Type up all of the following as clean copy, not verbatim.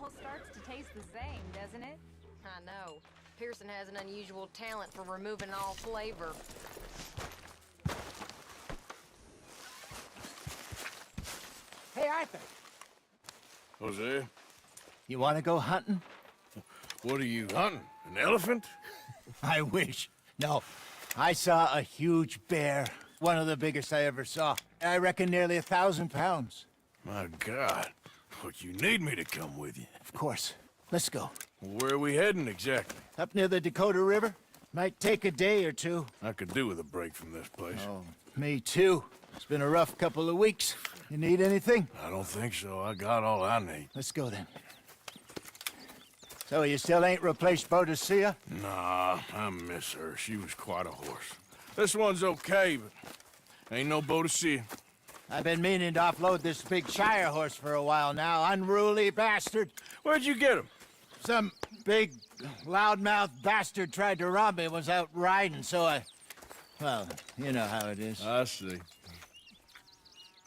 all starts to taste the same, doesn't it? I know. Pearson has an unusual talent for removing all flavor. Hey, Arthur. Jose, You want to go hunting? what are you hunting? An elephant? I wish. No. I saw a huge bear. One of the biggest I ever saw. I reckon nearly 1,000 pounds. My God. But you need me to come with you. Of course. Let's go. Where are we heading exactly? Up near the Dakota River. Might take a day or two. I could do with a break from this place. Oh, me too. It's been a rough couple of weeks. You need anything? I don't think so. I got all I need. Let's go then. So you still ain't replaced Boadicea? Nah, I miss her. She was quite a horse. This one's okay, but ain't no Boadicea. I've been meaning to offload this big Shire horse for a while now. Unruly bastard. Where'd you get him? Some big, loudmouth bastard tried to rob me, was out riding, so I... Well, you know how it is. I see.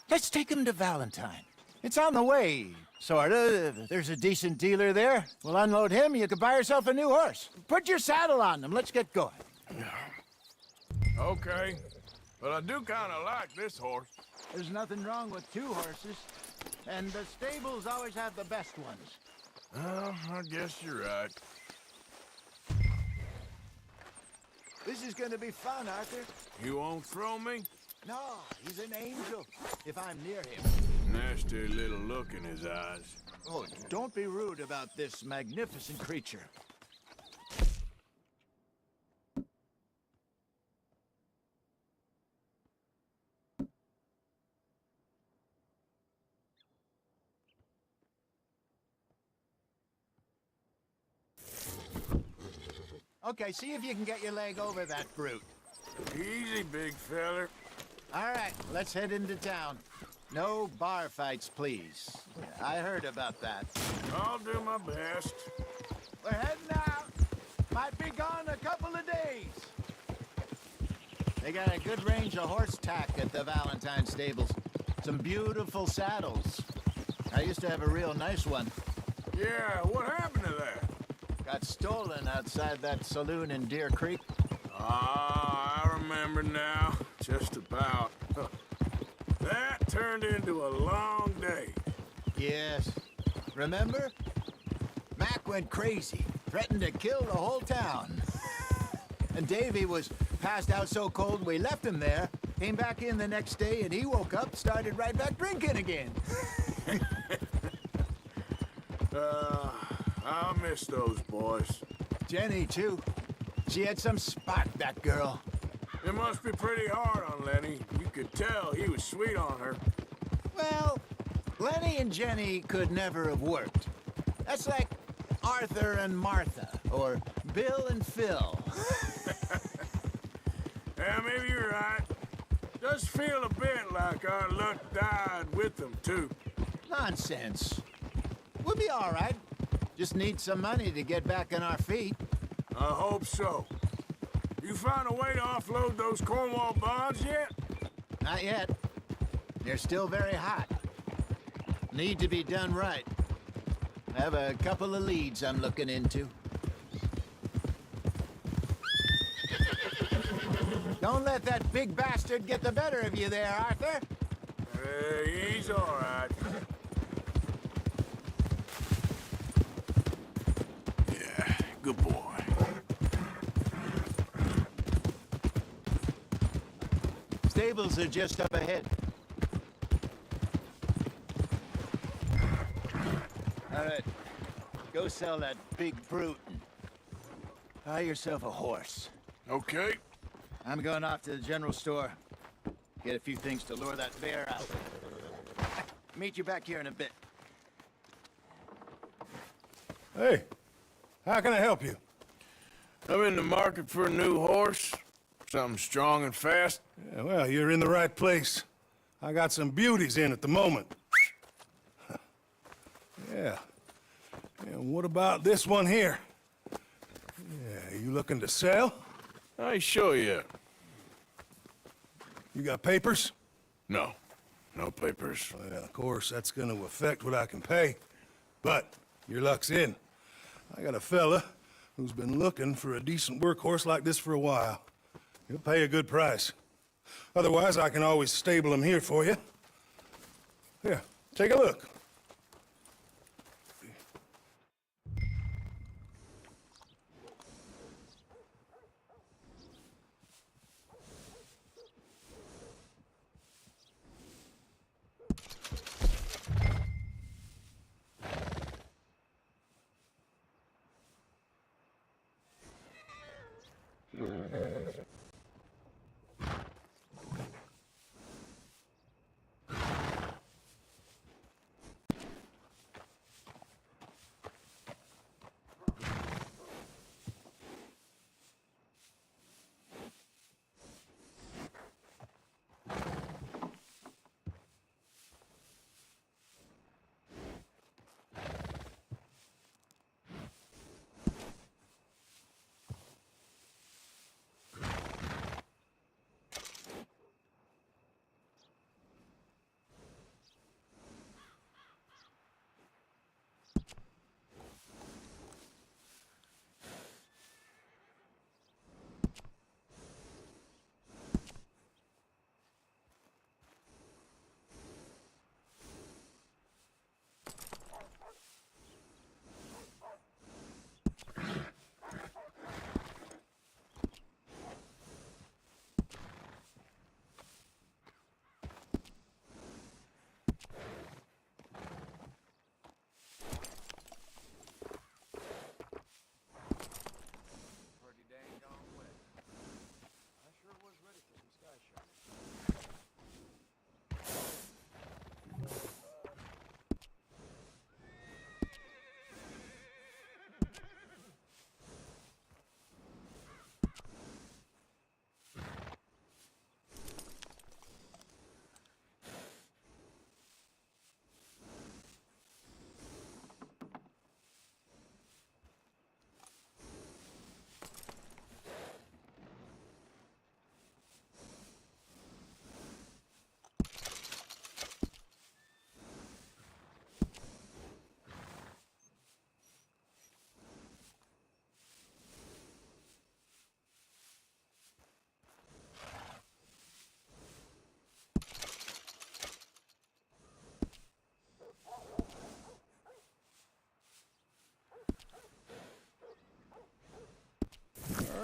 Let's take him to Valentine. It's on the way, sorta. There's a decent dealer there. We'll unload him, you could buy yourself a new horse. Put your saddle on him, let's get going. Okay, but I do kind of like this horse. There's nothing wrong with two horses, and the stables always have the best ones. Well, I guess you're right. This is gonna be fun, Arthur. You won't throw me? No, he's an angel, if I'm near him. Nasty little look in his eyes. Oh, don't be rude about this magnificent creature. Okay, see if you can get your leg over that brute. Easy, big feller. All right, let's head into town. No bar fights, please. I heard about that. I'll do my best. We're heading out. Might be gone a couple of days. They got a good range of horse tack at the Valentine stables. Some beautiful saddles. I used to have a real nice one. Yeah, what happened to that? Got stolen outside that saloon in Deer Creek. Ah, I remember now. Just about. That turned into a long day. Yes. Remember? Mac went crazy, threatened to kill the whole town. And Davy was passed out so cold we left him there, came back in the next day, and he woke up, started right back drinking again. I'll miss those boys. Jenny, too. She had some spark, that girl. It must be pretty hard on Lenny. You could tell he was sweet on her. Well, Lenny and Jenny could never have worked. That's like Arthur and Martha, or Bill and Phil. Yeah, maybe you're right. Does feel a bit like our luck died with them, too. Nonsense. We'll be all right. Just need some money to get back on our feet. I hope so. You found a way to offload those Cornwall bonds yet? Not yet. They're still very hot. Need to be done right. I have a couple of leads I'm looking into. Don't let that big bastard get the better of you there, Arthur. He's all right. Yeah, good boy. Stables are just up ahead. All right, go sell that big brute and buy yourself a horse. Okay. I'm going off to the general store. Get a few things to lure that bear out. Meet you back here in a bit. Hey, how can I help you? I'm in the market for a new horse. Something strong and fast. Yeah, well, you're in the right place. I got some beauties in at the moment. Yeah. And what about this one here? Yeah, you looking to sell? I ain't sure yet. You got papers? No. No papers. Well, of course, that's gonna affect what I can pay. But Your luck's in. I got a fella who's been looking for a decent workhorse like this for a while. He'll pay a good price. Otherwise, I can always stable him here for you. Here, take a look.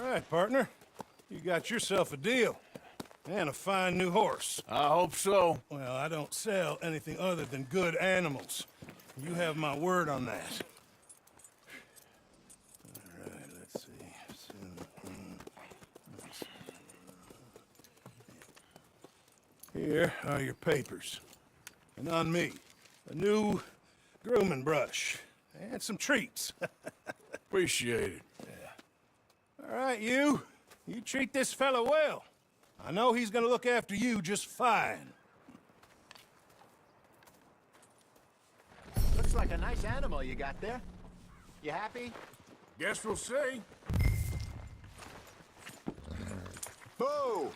All right, partner. You got yourself a deal. And a fine new horse. I hope so. Well, I don't sell anything other than good animals. You have my word on that. All right, let's see. Here are your papers. And on me, a new grooming brush. And some treats. Appreciate it. All right, you treat this fella well. I know he's gonna look after you just fine. Looks like a nice animal you got there. You happy? Guess we'll see. Boo!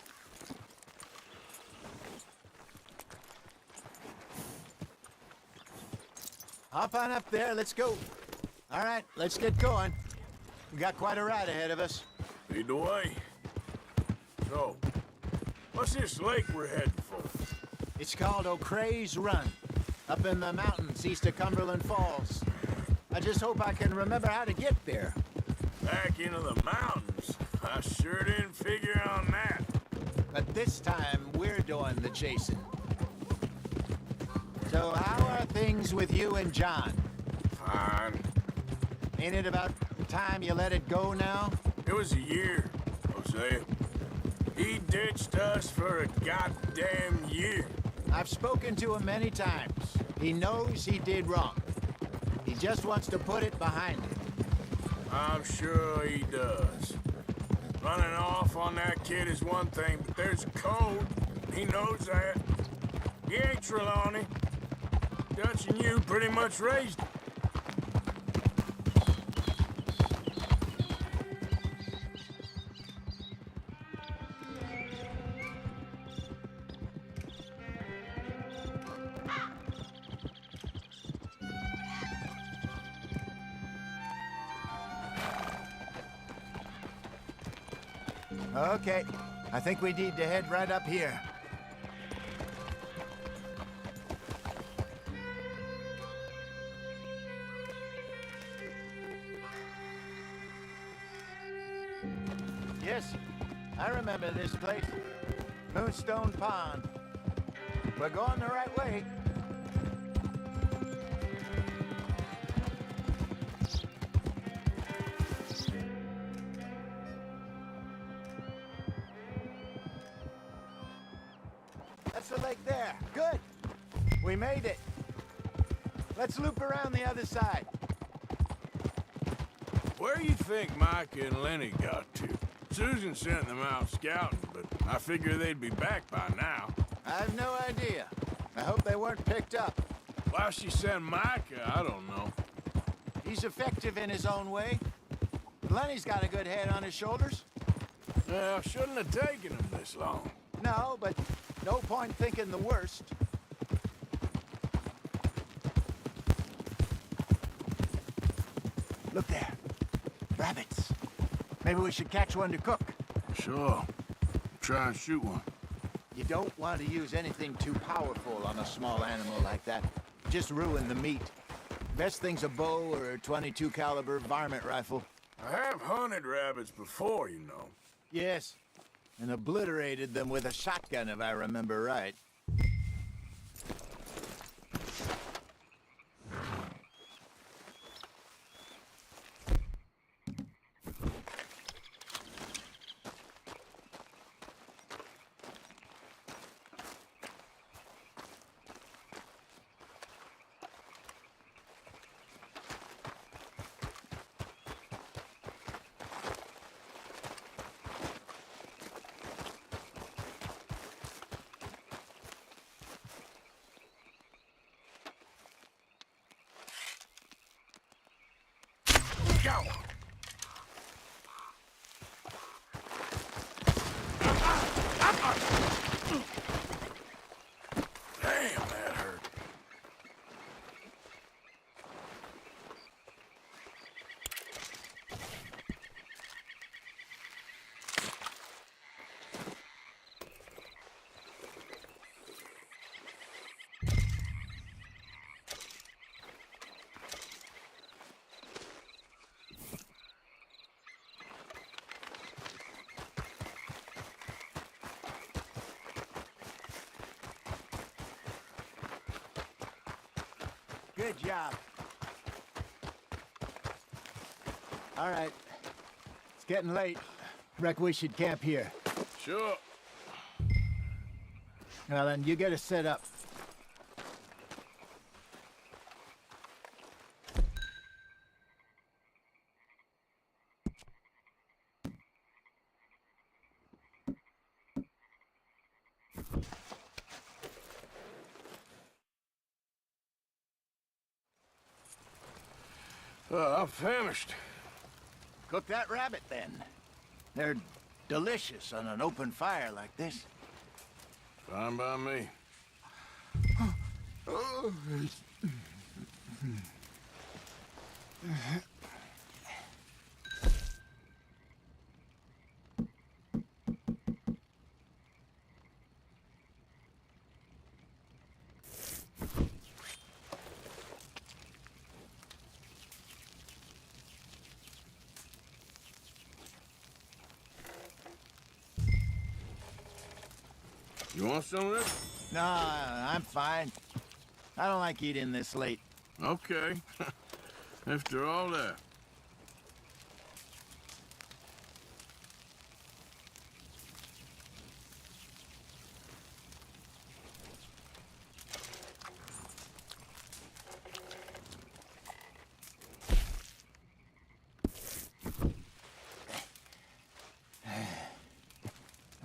Hop on up there, let's go. All right, let's get going. We got quite a ride ahead of us. Lead the way. So, what's this lake we're heading for? It's called O'Creagh's Run, up in the mountains east of Cumberland Falls. I just hope I can remember how to get there. Back into the mountains? I sure didn't figure on that. But this time, we're doing the chasing. So how are things with you and John? Fine. Ain't it about time you let it go now? It was a year, Hosea. He ditched us for a goddamn year. I've spoken to him many times. He knows he did wrong. He just wants to put it behind him. I'm sure he does. Running off on that kid is one thing, but there's code. He knows that. He ain't Trelawney. Dutch and you pretty much raised him. Okay, I think we need to head right up here. Yes, I remember this place. Moonstone Pond. We're going the right way. That's the lake there. Good. We made it. Let's loop around the other side. Where do you think Mike and Lenny got to? Susan sent them out scouting, but I figure they'd be back by now. I've no idea. I hope they weren't picked up. Why she sent Micah, I don't know. He's effective in his own way. Lenny's got a good head on his shoulders. Well, shouldn't have taken him this long. No, but no point thinking the worst. Look there. Rabbits. Maybe we should catch one to cook. Sure. Try and shoot one. You don't want to use anything too powerful on a small animal like that. Just ruin the meat. Best thing's a bow or a .22 caliber varmint rifle. I have hunted rabbits before, you know. Yes, and obliterated them with a shotgun if I remember right. Go! Damn, that hurt. Good job. All right. It's getting late. Reckon we should camp here. Sure. Well, then, you get us set up. I'm famished. Cook that rabbit, then. They're delicious on an open fire like this. Fine by me. You want some of this? No, I'm fine. I don't like eating this late. Okay. After all that.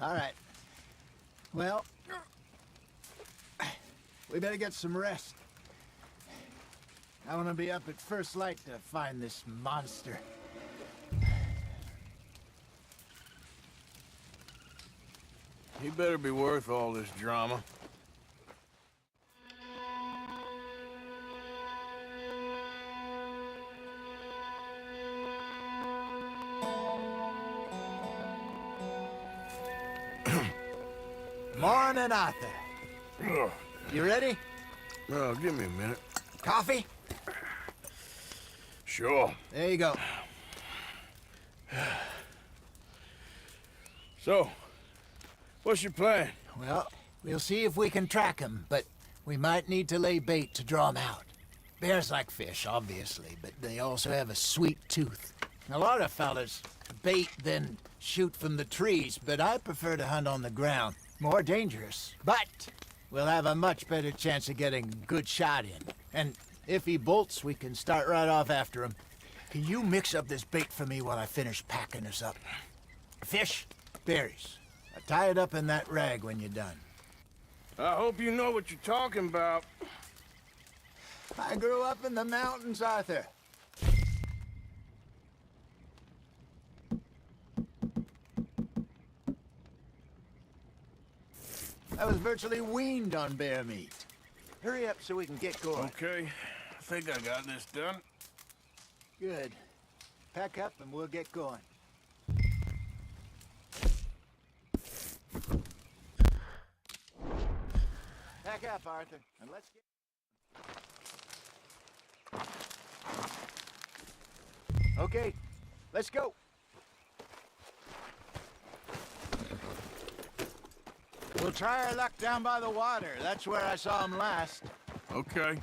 All right. Well, we better get some rest. I want to be up at first light to find this monster. He better be worth all this drama. Morning, Arthur. Ugh. You ready? Oh, give me a minute. Coffee? Sure. There you go. So, what's your plan? Well, we'll see if we can track him, but we might need to lay bait to draw him out. Bears like fish, obviously, but they also have a sweet tooth. A lot of fellas bait, then shoot from the trees, but I prefer to hunt on the ground. More dangerous. But we'll have a much better chance of getting a good shot in. And if he bolts, we can start right off after him. Can you mix up this bait for me while I finish packing this up? Fish, berries. Tie it up in that rag when you're done. I hope you know what you're talking about. I grew up in the mountains, Arthur. I was virtually weaned on bear meat. Hurry up so we can get going. Okay, I think I got this done. Good. Pack up and we'll get going. Pack up, Arthur, and let's get... Okay, let's go. We'll try our luck down by the water. That's where I saw him last. Okay.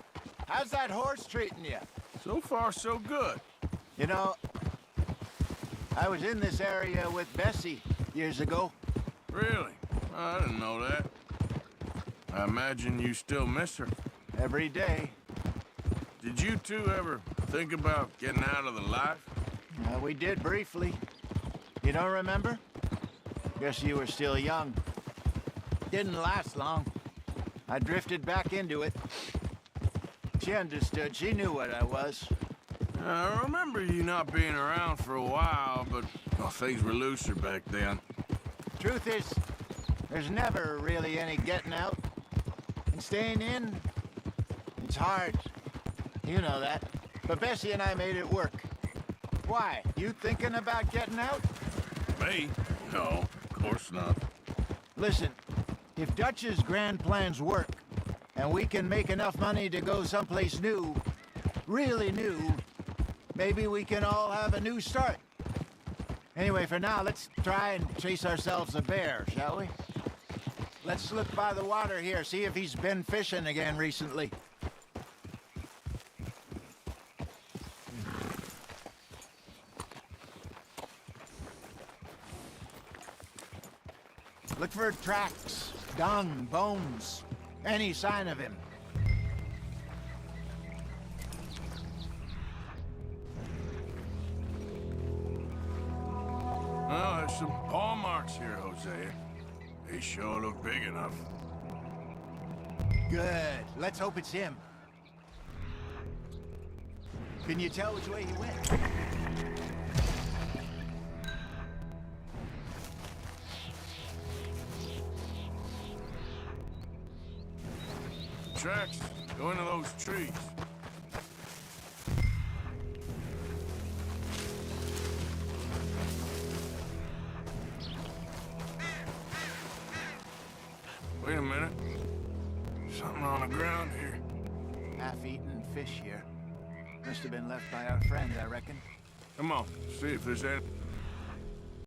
How's that horse treating you? So far, so good. You know, I was in this area with Bessie years ago. Really? I didn't know that. I imagine you still miss her. Every day. Did you two ever think about getting out of the life? We did briefly. You don't remember? Guess you were still young. Didn't last long. I drifted back into it. She understood. She knew what I was. I remember you not being around for a while, but well, things were looser back then. Truth is, there's never really any getting out. And staying in, it's hard. You know that. But Bessie and I made it work. Why? You thinking about getting out? Me? No, of course not. Listen, if Dutch's grand plans work, and we can make enough money to go someplace new, really new, maybe we can all have a new start. Anyway, for now, let's try and chase ourselves a bear, shall we? Let's look by the water here, see if he's been fishing again recently. Look for tracks, dung, bones, any sign of him. Well, there's some paw marks here, Hosea. They sure look big enough. Good. Let's hope it's him. Can you tell which way he went? Tracks go into those trees. Wait a minute. Something on the ground here. Half-eaten fish here. Must have been left by our friend, I reckon. Come on, see if there's any...